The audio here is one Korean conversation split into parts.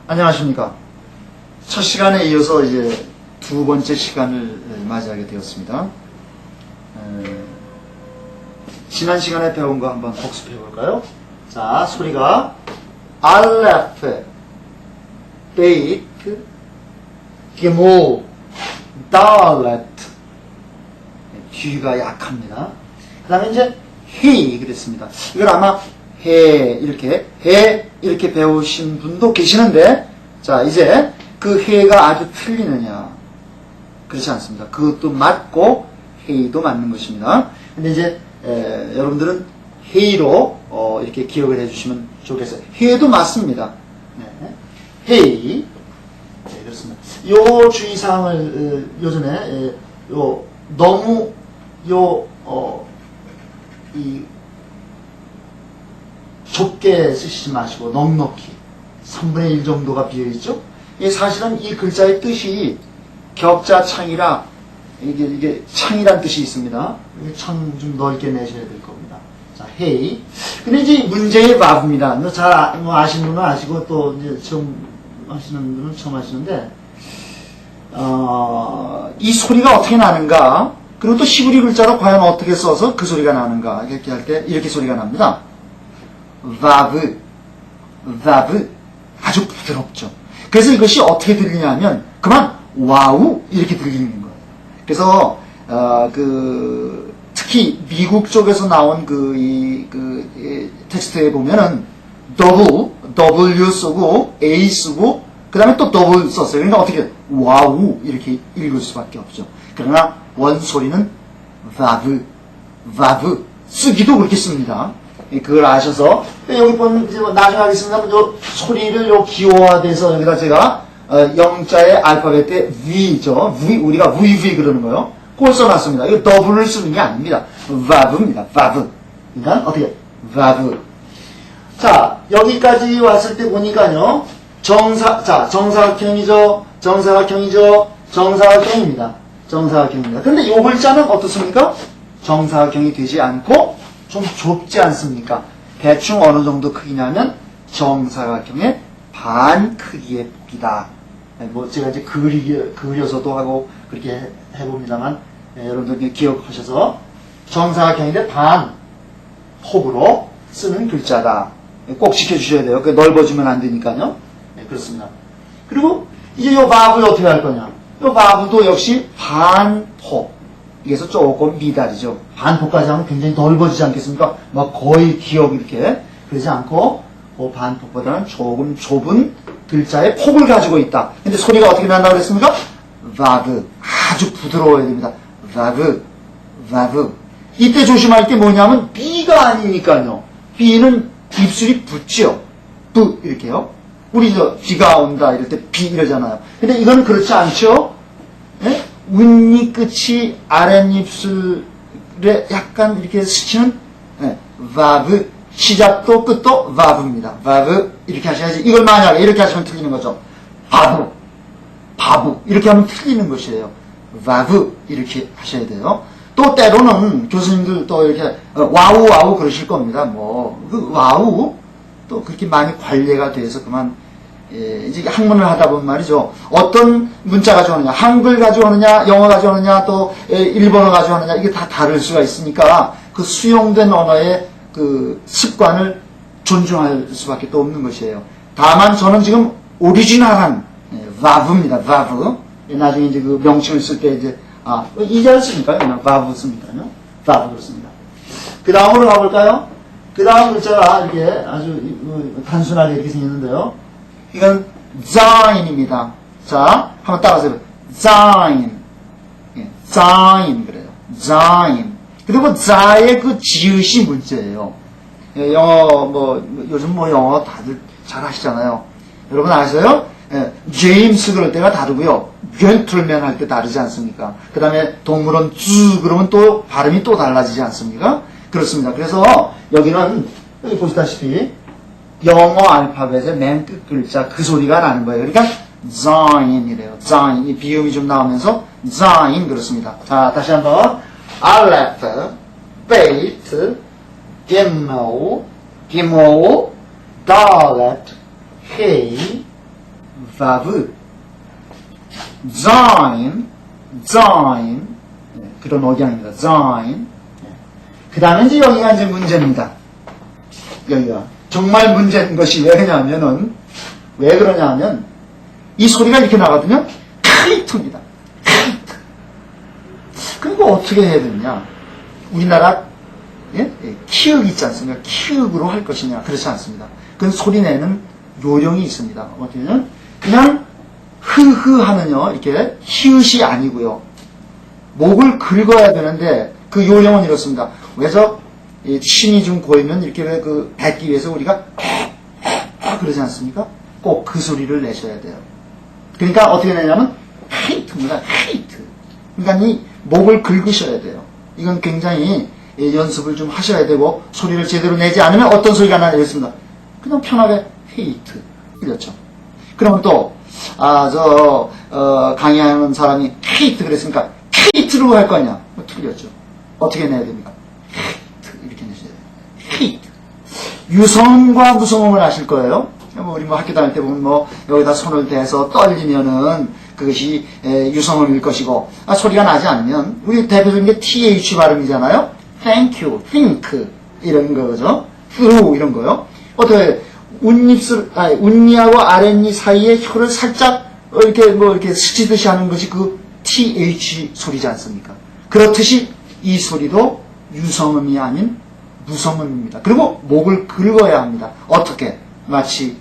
안녕하십니까. 첫 시간에 이어서 이제 두 번째 시간을 맞이하게 되었습니다. 지난 시간에 배운 거 한번 복습해 볼까요? 자, 소리가 알레프, 베이트, 게모, 달레트. 뒤가 약합니다. 그 다음에 이제 히 그랬습니다. 이걸 아마 해 이렇게 배우신 분도 계시는데, 자, 이제 그 해가 아주 틀리느냐? 그렇지 않습니다. 그것도 맞고 해도 맞는 것입니다. 근데 이제 여러분들은 해로 이렇게 기억을 해주시면 좋겠어요. 해도 맞습니다. 네. 해. 네, 그렇습니다. 요 주의사항을 요전에 너무 좁게 쓰시지 마시고 넉넉히 3분의 1 정도가 비어있죠? 사실은 이 글자의 뜻이 격자창이라 이게 창이란 뜻이 있습니다. 창 좀 넓게 내셔야 될 겁니다. 자, 헤이. 근데 이제 문제의 바브입니다. 잘 아시는 분은 아시고 또 이제 처음 하시는 분은 처음 하시는데 이 소리가 어떻게 나는가? 그리고 또 시부리 글자로 과연 어떻게 써서 그 소리가 나는가? 이렇게 할 때 이렇게 소리가 납니다. 바브, 바브. 아주 부드럽죠. 그래서 이것이 어떻게 들리냐면 그만 와우 이렇게 들리는 거예요. 그래서 특히 미국 쪽에서 나온 텍스트에 보면은 W 쓰고 A 쓰고 그 다음에 또 더블 썼어요. 그러니까 어떻게 와우 이렇게 읽을 수밖에 없죠. 그러나 원소리는 바브, 바브 쓰기도 그렇게 씁니다. 그걸 아셔서 여기 보면 이제 나중에 하겠습니다. 소리를 기호화돼서 여기다 제가 영자의 알파벳 때 V죠. V 우리가 VV 그러는 거요. 그걸 써놨습니다. 이거 더블을 쓰는 게 아닙니다. 바브입니다. 바브. 그러니까 어떻게 바브. 자, 여기까지 왔을 때 보니까요. 정사각형이죠. 정사각형입니다. 정사각형입니다. 근데 이 글자는 어떻습니까? 정사각형이 되지 않고 좀 좁지 않습니까? 대충 어느 정도 크기냐면 정사각형의 반 크기의 폭이다. 뭐 제가 이제 그려서도 하고 그렇게 해봅니다만 여러분들 기억하셔서 정사각형인데 반 폭으로 쓰는 글자다. 꼭 지켜주셔야 돼요. 넓어지면 안 되니까요. 네, 그렇습니다. 그리고 이제 요 바브를 어떻게 할 거냐? 요 바브도 역시 반폭. 이게서 조금 미달이죠. 반폭까지 하면 굉장히 넓어지지 않겠습니까? 막 거의 기억 이렇게. 그러지 않고, 그 반폭보다는 조금 좁은 글자의 폭을 가지고 있다. 근데 소리가 어떻게 난다고 그랬습니까? 바브. 아주 부드러워야 됩니다. 바브, 바브. 이때 조심할 게 뭐냐면, B가 아니니까요. B는 입술이 붙죠. 부, 이렇게요. 우리 비가 온다, 이럴 때 비 이러잖아요. 근데 이건 그렇지 않죠? 네? 윗니 끝이 아랫입술에 약간 이렇게 스치는 바브. 시작도 끝도 바브입니다. 바브 이렇게 하셔야지. 이걸 만약에 이렇게 하시면 틀리는 거죠. 바브, 바브 이렇게 하면 틀리는 것이에요. 바브 이렇게 하셔야 돼요. 또 때로는 교수님들 또 이렇게 와우 와우 그러실 겁니다. 그 와우 또 그렇게 많이 관례가 돼서 그만 이제 학문을 하다 보면 말이죠. 어떤 문자 가져오느냐, 한글 가져오느냐, 영어 가져오느냐, 또 일본어 가져오느냐, 이게 다 다를 수가 있으니까 그 수용된 언어의 그 습관을 존중할 수밖에 또 없는 것이에요. 다만 저는 지금 오리지널한 바브입니다. 바브. 나중에 이제 그 명칭을 쓸 때 이제 이자를 쓰니까요. 그냥 바브 씁니까요. 바브 그렇습니다. 그 다음으로 가볼까요? 그 다음 글자가 이게 아주 단순하게 이렇게 생겼는데요. 이건 자인입니다. 자, 한번 따라하세요. 자인. 자인 그래요. 자인. 그리고 자의 그 지읒이 문제예요. 영어 요즘 영어 다들 잘 하시잖아요. 여러분 아세요? 제임스 그럴 때가 다르고요. 겐틀맨 할 때 다르지 않습니까? 그 다음에 동물원 주 그러면 또 발음이 또 달라지지 않습니까? 그렇습니다. 그래서 여기는 여기 보시다시피 영어 알파벳의 맨 끝 글자 그 소리가 나는 거예요. 그러니까 자인이래요. 자인. 이 비음이 좀 나오면서 자인 그렇습니다. 자, 다시 한번 알레프, 베이트, 게모, 달렛, 헤이, verb, sein, sein, 네, 그런 억양입니다. sein. 네. 그 다음에 이제 여기가 이제 문제입니다. 여기가. 정말 문제인 것이 왜냐하면은, 왜 그러냐면, 이 소리가 이렇게 나거든요. 카이트입니다. 카이트. 그리고 어떻게 해야 되느냐. 우리나라, 예? 키읔 있지 않습니까? 키읔으로 할 것이냐. 그렇지 않습니다. 그건 소리 내는 요령이 있습니다. 어떻게 하면, 그냥, 흐흐 하면요. 이렇게, 히읗이 아니고요. 목을 긁어야 되는데, 그 요령은 이렇습니다. 왜죠? 신이 좀 고이면 이렇게 왜 그 뱉기 위해서 우리가 그러지 않습니까? 꼭 그 소리를 내셔야 돼요. 그러니까 어떻게 내냐면 하이트입니다. 하이트. 그러니까 이 목을 긁으셔야 돼요. 이건 굉장히 연습을 좀 하셔야 되고 소리를 제대로 내지 않으면 어떤 소리가 나겠습니다. 그냥 편하게 헤이트. 그렇죠. 그러면 또 강의하는 사람이 헤이트 그랬으니까 헤이트로 할 거냐? 뭐 틀렸죠. 어떻게 내야 됩니까? 이렇게 내셔야 돼요. 헤이트. 유성음과 무성음을 아실 거예요. 우리 학교 다닐 때 보면 여기다 손을 대서 떨리면은 그것이 유성음일 것이고 소리가 나지 않으면 우리 대표적인 게 TH 발음이잖아요. Thank you, think 이런 거죠. 이런 거요. 어떻게 운니하고 아랫니 사이에 혀를 살짝 이렇게 스치듯이 하는 것이 그 TH 소리지 않습니까? 그렇듯이 이 소리도 유성음이 아닌 무성음입니다. 그리고 목을 긁어야 합니다. 어떻게? 마치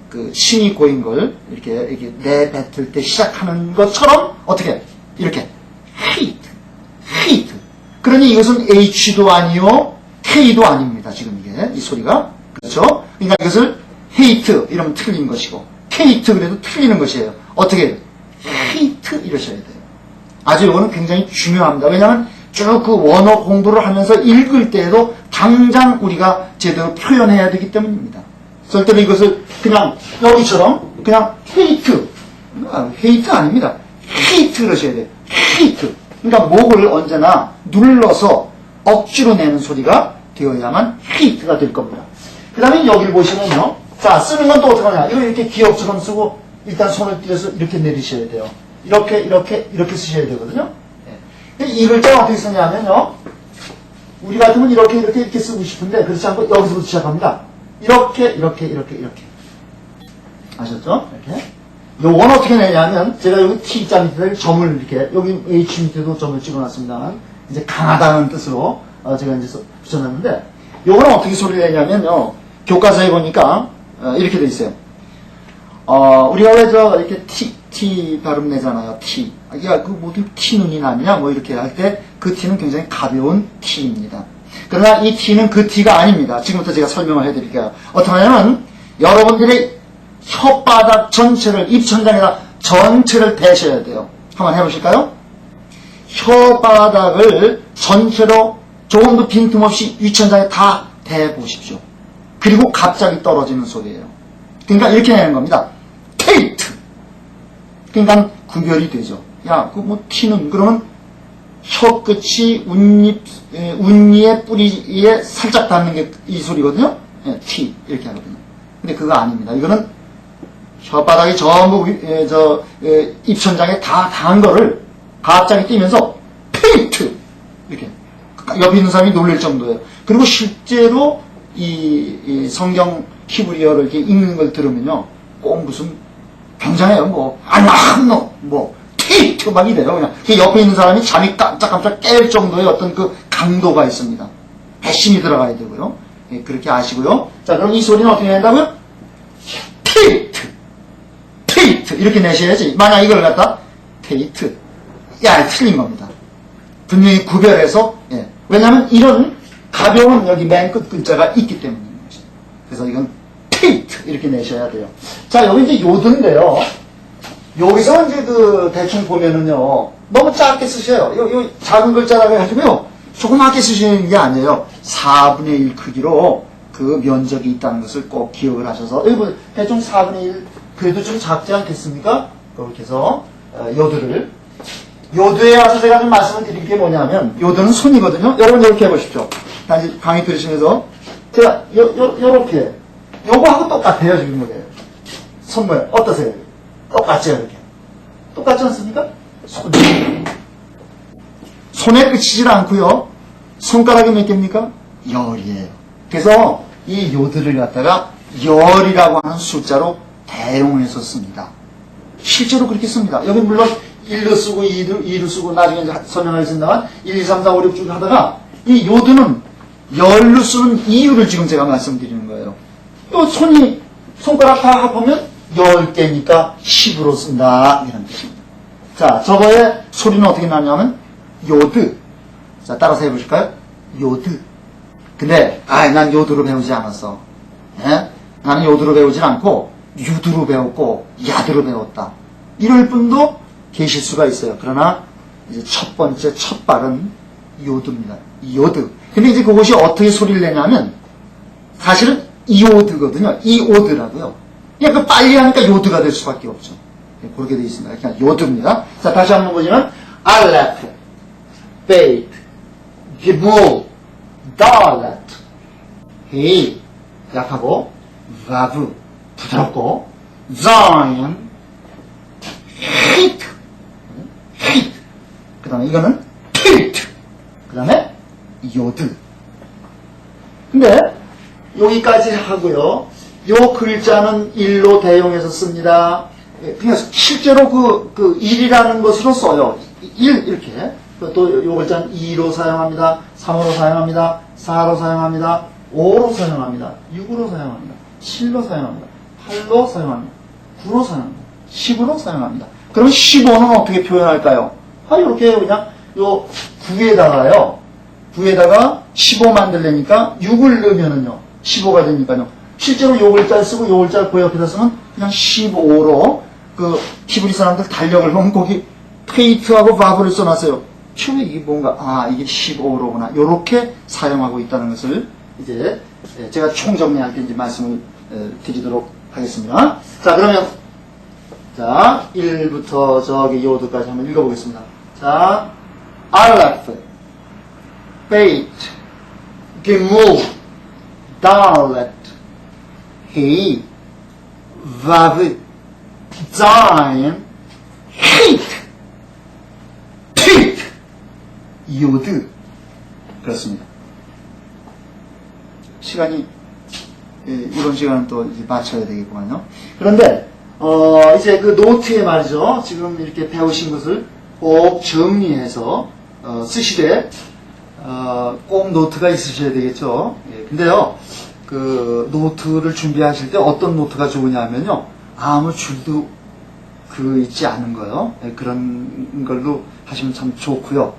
그 신이 고인 걸 이렇게 내뱉을 때 시작하는 것처럼 어떻게? 이렇게 헤이트, 헤이트. 그러니 이것은 H도 아니요 K도 아닙니다. 지금 이게 이 소리가 그렇죠? 그러니까 이것을 헤이트 이러면 틀린 것이고 케이트 그래도 틀리는 것이에요. 어떻게? 헤이트 이러셔야 돼요. 아주 이거는 굉장히 중요합니다. 왜냐하면 쭉 그 원어 공부를 하면서 읽을 때에도 당장 우리가 제대로 표현해야 되기 때문입니다. 절대로 이것을 그냥 여기처럼 그냥 헤이트, 헤이트 아닙니다. 헤이트 그러셔야 돼요. 헤이트. 그러니까 목을 언제나 눌러서 억지로 내는 소리가 되어야만 헤이트가 될 겁니다. 그 다음에 여기를 보시면요. 자, 쓰는 건 또 어떻게 하냐. 이거 이렇게 기억처럼 쓰고 일단 손을 띄어서 이렇게 내리셔야 돼요. 이렇게 쓰셔야 되거든요. 이 글자가 어떻게 쓰냐면요. 우리 같으면 이렇게 쓰고 싶은데 그렇지 않고 여기서부터 시작합니다. 이렇게. 아셨죠? 이렇게. 요건 어떻게 내냐면 제가 여기 T자 밑에 점을 이렇게 여기 H 밑에도 점을 찍어놨습니다만 이제 강하다는 뜻으로 제가 이제 붙여놨는데 요거는 어떻게 소리를 내냐면요. 교과서에 보니까 이렇게 돼 있어요. 우리가 왜 이렇게 T 발음 내잖아요. T. 야, 그 모든 T 눈이 나냐? 뭐 이렇게 할 때 그 T는 굉장히 가벼운 T입니다. 그러나 이 T는 그 T가 아닙니다. 지금부터 제가 설명을 해드릴게요. 어떻게 하냐면 여러분들의 혓바닥 전체를 입천장에다 전체를 대셔야 돼요. 한번 해보실까요? 혓바닥을 전체로 조금도 빈틈없이 위천장에 다 대보십시오. 그리고 갑자기 떨어지는 소리예요. 그러니까 이렇게 내는 겁니다. 테이트. 그러니까 구별이 되죠. 야, 그 뭐 T는 그러면 혀 끝이 운니의 뿌리에 살짝 닿는 게 이 소리거든요. 예, T 이렇게 하거든요. 근데 그거 아닙니다. 이거는 혓바닥이 전부 입천장에 다 닿은 거를 갑자기 띄면서 테이트 이렇게 옆에 있는 사람이 놀랄 정도예요. 그리고 실제로 이 성경 히브리어를 이렇게 읽는 걸 들으면요, 꼭 무슨 굉장해요. 뭐 아니야, 뭐 테이트 막 이래요. 그냥 옆에 있는 사람이 잠이 깜짝깜짝 깰 정도의 어떤 그 강도가 있습니다. 배심이 들어가야 되고요. 예, 그렇게 아시고요. 자, 그럼 이 소리는 어떻게 낸다고요? 테이트, 테이트 이렇게 내셔야지. 만약 이걸 갖다 테이트, 야, 틀린 겁니다. 분명히 구별해서, 예. 왜냐하면 이런 가벼운 여기 맨 끝 글자가 있기 때문입니다. 그래서 이건 테이트 이렇게 내셔야 돼요. 자, 여기 이제 요드인데요. 여기서 이제 대충 보면은요, 너무 짧게 쓰셔요. 요 작은 글자라고 해가지고요, 조그맣게 쓰시는 게 아니에요. 4분의 1 크기로 그 면적이 있다는 것을 꼭 기억을 하셔서, 여기 대충 4분의 1, 그래도 좀 작지 않겠습니까? 그렇게 해서, 요드에 와서 제가 좀 말씀을 드릴 게 뭐냐면, 요드는 손이거든요. 여러분 이렇게 해보십시오. 다시 강의 들으시면서, 제가 요렇게, 요거하고 똑같아요, 지금 이게. 손 모양. 어떠세요? 똑같죠, 이렇게. 똑같지 않습니까? 손에 그치질 않고요. 손가락이 몇 개입니까? 열이에요. 그래서 이 요드를 갖다가 열이라고 하는 숫자로 대용해서 씁니다. 실제로 그렇게 씁니다. 여기 물론 1로 쓰고 2로 쓰고 나중에 이제 설명하겠습니다만 1, 2, 3, 4, 5, 6 쭉 하다가 이 요드는 열로 쓰는 이유를 지금 제가 말씀드리는 거예요. 또 손가락 다 합하면 10개니까 10으로 쓴다 이런 뜻입니다. 자, 저거의 소리는 어떻게 나냐면 요드. 자, 따라서 해보실까요? 요드. 근데 난 요드로 배우지 않았어. 예? 나는 요드로 배우질 않고 유드로 배웠고 야드로 배웠다. 이럴 분도 계실 수가 있어요. 그러나 이제 첫 번째 첫 발은 요드입니다. 요드. 근데 이제 그것이 어떻게 소리를 내냐면 사실은 이오드거든요. 이오드라고요. 그러니까 빨리 하니까 요드가 될 수밖에 없죠. 그렇게 되어 있습니다. 그냥 요드입니다. 자, 다시 한번 보시면 알레프, 베이트, 기물, 달렛, 히 약하고 바브 부드럽고 자인, 히트, 히트. 그 다음에 이거는 틸트. 그 다음에 요드. 근데 여기까지 하고요. 요 글자는 1로 대용해서 씁니다. 그냥 실제로 그 1이라는 것으로 써요. 1 이렇게. 또 요 글자는 2로 사용합니다. 3으로 사용합니다. 4로 사용합니다. 5로 사용합니다. 6으로 사용합니다. 7로 사용합니다. 8로 사용합니다. 9로 사용합니다. 10으로 사용합니다. 그럼 15는 어떻게 표현할까요? 이렇게 그냥 요 9에다가 15 만들려니까 6을 넣으면은요. 15가 되니까요. 실제로 요 글자를 쓰고 요 글자를 그 옆에다 쓰면 그냥 15로 그 히브리 사람들 달력을 보면 거기 페이트하고 바브를 써놨어요. 처음에 이게 뭔가 이게 15로구나 요렇게 사용하고 있다는 것을 이제 제가 총정리할 때 이제 말씀을 드리도록 하겠습니다. 자, 그러면 자 1부터 저기 요드까지 한번 읽어보겠습니다. 자, 알레프, 베이트, 기물, 달렛, 히, 바브, 자인, 히트, 틸트, 요드. 그렇습니다. 시간이 이번 시간은 또 이제 맞춰야 되겠구만요. 그런데 이제 그 노트에 말이죠. 지금 이렇게 배우신 것을 꼭 정리해서 쓰시되 꼭 노트가 있으셔야 되겠죠. 근데요, 그 노트를 준비하실 때 어떤 노트가 좋으냐면요, 아무 줄도 있지 않은 거요. 그런 걸로 하시면 참 좋고요.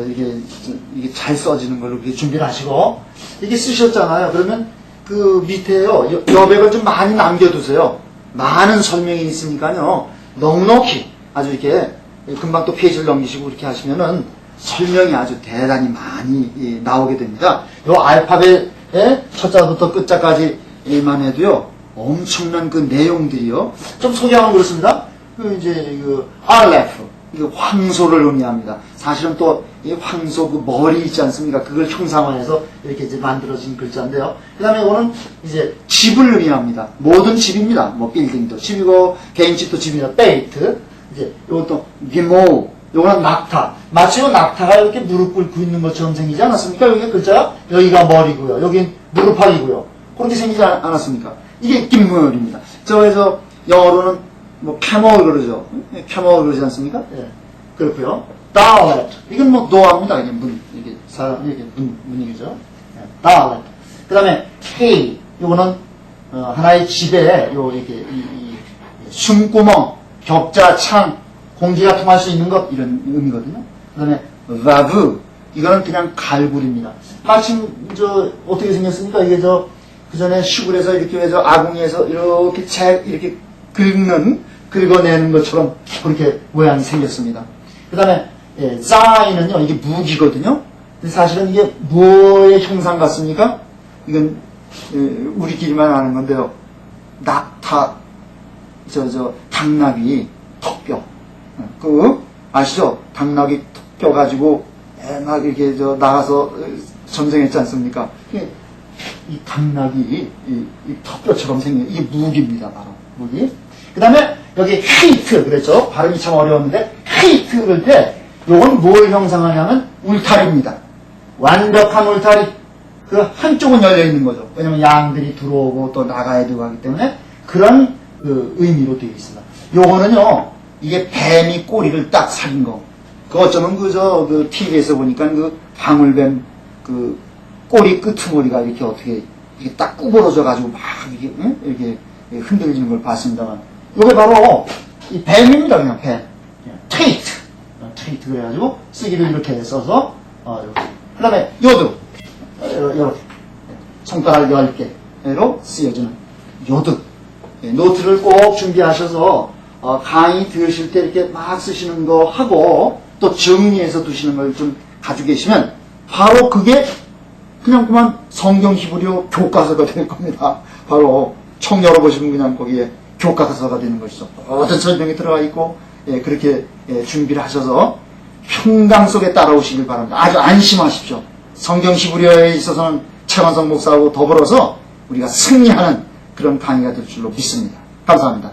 이게 잘 써지는 걸로 이렇게 준비를 하시고, 이게 쓰셨잖아요. 그러면 그 밑에요, 여백을 좀 많이 남겨두세요. 많은 설명이 있으니까요, 넉넉히 아주 이렇게 금방 또 페이지를 넘기시고 이렇게 하시면은 설명이 아주 대단히 많이 나오게 됩니다. 요 알파벳의 첫자부터 끝자까지만 해도요, 엄청난 그 내용들이요. 좀 소개하면 그렇습니다. 알레프, 황소를 의미합니다. 사실은 또 이 황소 그 머리 있지 않습니까? 그걸 형상화해서 이렇게 이제 만들어진 글자인데요. 그 다음에 이거는 이제 집을 의미합니다. 모든 집입니다. 뭐 빌딩도 집이고 개인집도 집이다. 베이트. 이제 이것도 기모. 요거는 낙타. 마치 낙타가 이렇게 무릎 꿇고 있는 것처럼 생기지 않았습니까? 여기 글자가 여기가 머리고요. 여긴 무릎팍이고요. 그렇게 생기지 않았습니까? 이게 김무열입니다. 저에서 영어로는 뭐 캐멀 그러죠. 캐멀 그러지 않습니까? 예. 그렇고요. 달렛. 이건 뭐 노아입니다. 이게 이게 사람 이게 문이죠. 달렛. 그다음에 헤이. 요거는 하나의 집에 이렇게 숨구멍, 격자, 창, 공기가 통할 수 있는 것 이런 의미거든요. 그다음에 바브. 이거는 그냥 갈굴입니다. 마침 어떻게 생겼습니까? 이게 그 전에 시골에서 이렇게 해서 아궁이에서 이렇게 이렇게 긁어내는 것처럼 그렇게 모양이 생겼습니다. 그 다음에 자인은요, 이게 무기거든요. 근데 사실은 이게 뭐의 형상 같습니까? 이건 우리끼리만 아는 건데요. 낙타, 당나귀 턱뼈. 아시죠? 당나귀 턱뼈 가지고 막 이렇게 나가서 전쟁했지 않습니까? 이 당나귀 이 턱뼈처럼 생긴 이게 무기입니다. 바로 무기. 그 다음에 여기 헤이트 그랬죠? 발음이 참 어려웠는데 헤이트 그럴 때 요건 뭘 형상하냐면 울타리입니다. 완벽한 울타리. 그 한쪽은 열려 있는 거죠. 왜냐면 양들이 들어오고 또 나가야 되고 하기 때문에 그런 그 의미로 되어 있습니다. 요거는요, 이게 뱀이 꼬리를 딱 살린 거. 그 어쩌면 그 TV에서 보니까 그 방울뱀 그 꼬리 끄트머리가 이렇게 어떻게 이게 딱 구부러져 가지고 막 이렇게, 응? 이렇게 흔들리는 걸 봤습니다만. 요게 바로 이 뱀입니다, 그냥 뱀. 트레이트. 트레이트 그래가지고 쓰기를 이렇게 써서, 이렇게. 그 다음에 요드. 이렇게. 손가락 10개로 쓰여지는 요드. 노트를 꼭 준비하셔서, 강의 들으실 때 이렇게 막 쓰시는 거 하고, 또 정리해서 두시는 걸 좀 가지고 계시면, 바로 그게 그냥 그만 성경 히브리어 교과서가 될 겁니다. 바로 청 열어보시면 그냥 거기에 교과서가 되는 것이죠. 모든 설명이 들어가 있고, 그렇게 준비를 하셔서 평강 속에 따라오시길 바랍니다. 아주 안심하십시오. 성경 히브리어에 있어서는 최완성 목사하고 더불어서 우리가 승리하는 그런 강의가 될 줄로 믿습니다. 감사합니다.